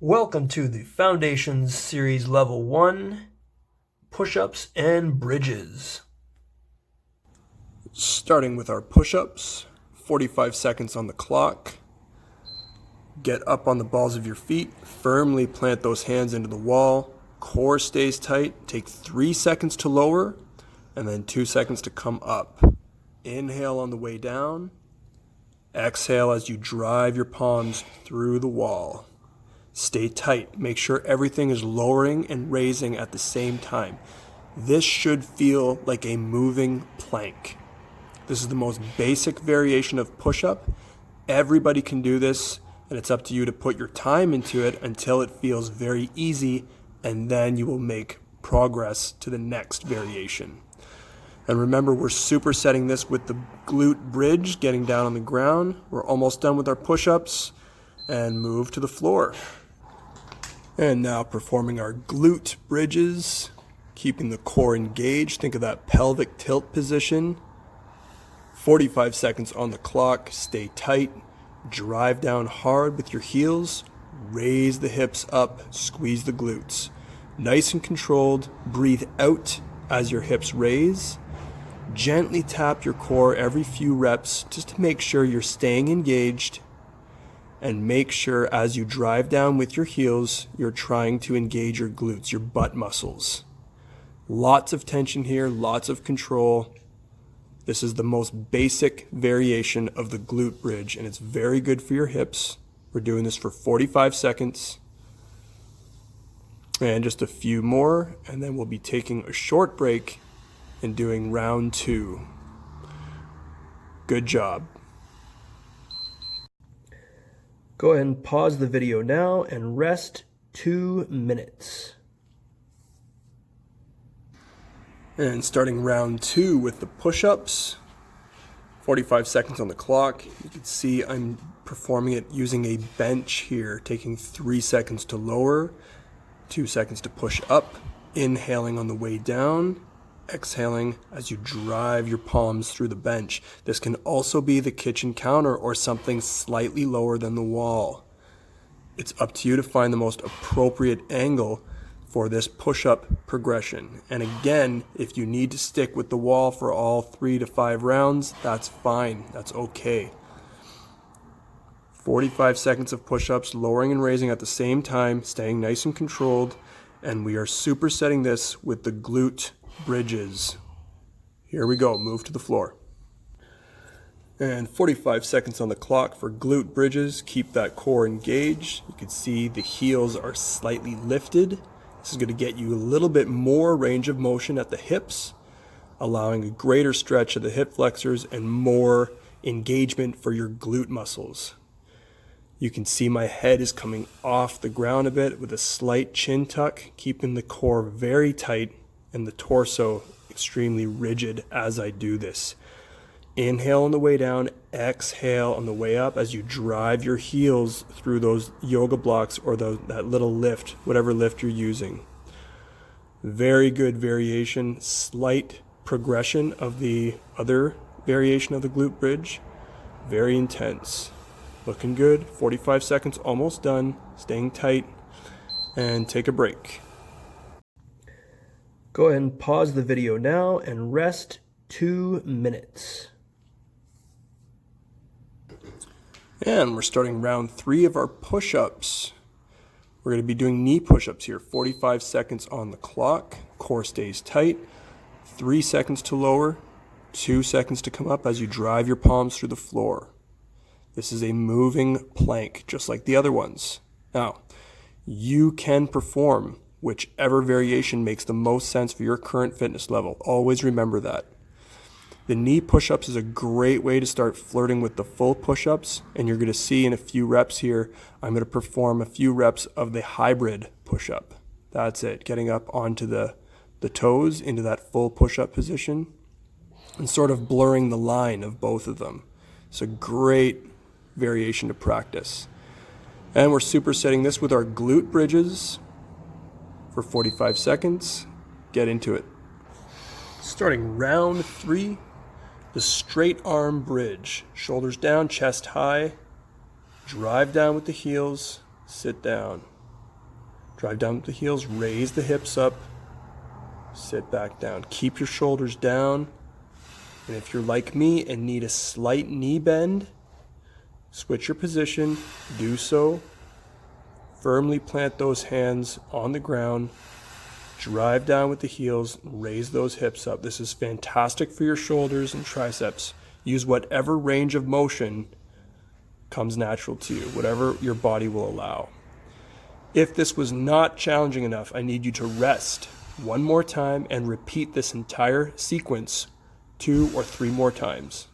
Welcome to the Foundations Series Level 1, Push-Ups and Bridges. Starting with our push-ups, 45 seconds on the clock. Get up on the balls of your feet, firmly plant those hands into the wall, core stays tight, take 3 seconds to lower, and then 2 seconds to come up. Inhale on the way down, exhale as you drive your palms through the wall. Stay tight. Make sure everything is lowering and raising at the same time. This should feel like a moving plank. This is the most basic variation of push-up. Everybody can do this, and it's up to you to put your time into it until it feels very easy, and then you will make progress to the next variation. And remember, we're supersetting this with the glute bridge, getting down on the ground. We're almost done with our push-ups, and move to the floor. And now performing our glute bridges, keeping the core engaged. Think of that pelvic tilt position. 45 seconds on the clock. Stay tight. Drive down hard with your heels. Raise the hips up. Squeeze the glutes. Nice and controlled. Breathe out as your hips raise. Gently tap your core every few reps just to make sure you're staying engaged. And make sure as you drive down with your heels, you're trying to engage your glutes, your butt muscles. Lots of tension here, lots of control. This is the most basic variation of the glute bridge, and it's very good for your hips. We're doing this for 45 seconds. And just a few more, and then we'll be taking a short break and doing round 2. Good job. Go ahead and pause the video now and rest 2 minutes. And starting round 2 with the push-ups, 45 seconds on the clock. You can see I'm performing it using a bench here, taking 3 seconds to lower, 2 seconds to push up, inhaling on the way down, exhaling as you drive your palms through the bench. This can also be the kitchen counter or something slightly lower than the wall. It's up to you to find the most appropriate angle for this push-up progression. And again, if you need to stick with the wall for all 3 to 5 rounds, that's fine. That's okay. 45 seconds of push-ups, lowering and raising at the same time, staying nice and controlled. And we are supersetting this with the glute bridges. Here we go. Move to the floor. And 45 seconds on the clock for glute bridges. Keep that core engaged. You can see the heels are slightly lifted. This is going to get you a little bit more range of motion at the hips, allowing a greater stretch of the hip flexors and more engagement for your glute muscles. You can see my head is coming off the ground a bit with a slight chin tuck, keeping the core very tight and the torso extremely rigid as I do this. Inhale on the way down, exhale on the way up as you drive your heels through those yoga blocks or that little lift, whatever lift you're using. Very good variation, slight progression of the other variation of the glute bridge. Very intense. Looking good, 45 seconds, almost done, staying tight, and take a break. Go ahead and pause the video now and rest 2 minutes. And we're starting round 3 of our push-ups. We're going to be doing knee push-ups here. 45 seconds on the clock. Core stays tight. 3 seconds to lower. 2 seconds to come up as you drive your palms through the floor. This is a moving plank, just like the other ones. Now, you can perform whichever variation makes the most sense for your current fitness level. Always remember that. The knee push-ups is a great way to start flirting with the full push-ups, and you're going to see in a few reps here, I'm going to perform a few reps of the hybrid push-up. That's it, getting up onto the toes into that full push-up position and sort of blurring the line of both of them. It's a great variation to practice. And we're supersetting this with our glute bridges for 45 seconds. Get into it. Starting round 3, the straight arm bridge. Shoulders down, chest high. Drive down with the heels, sit down. Drive down with the heels, raise the hips up, sit back down. Keep your shoulders down. And if you're like me and need a slight knee bend, switch your position, do so. Firmly plant those hands on the ground. Drive down with the heels, raise those hips up. This is fantastic for your shoulders and triceps. Use whatever range of motion comes natural to you, whatever your body will allow. If this was not challenging enough, I need you to rest one more time and repeat this entire sequence 2 or 3 more times.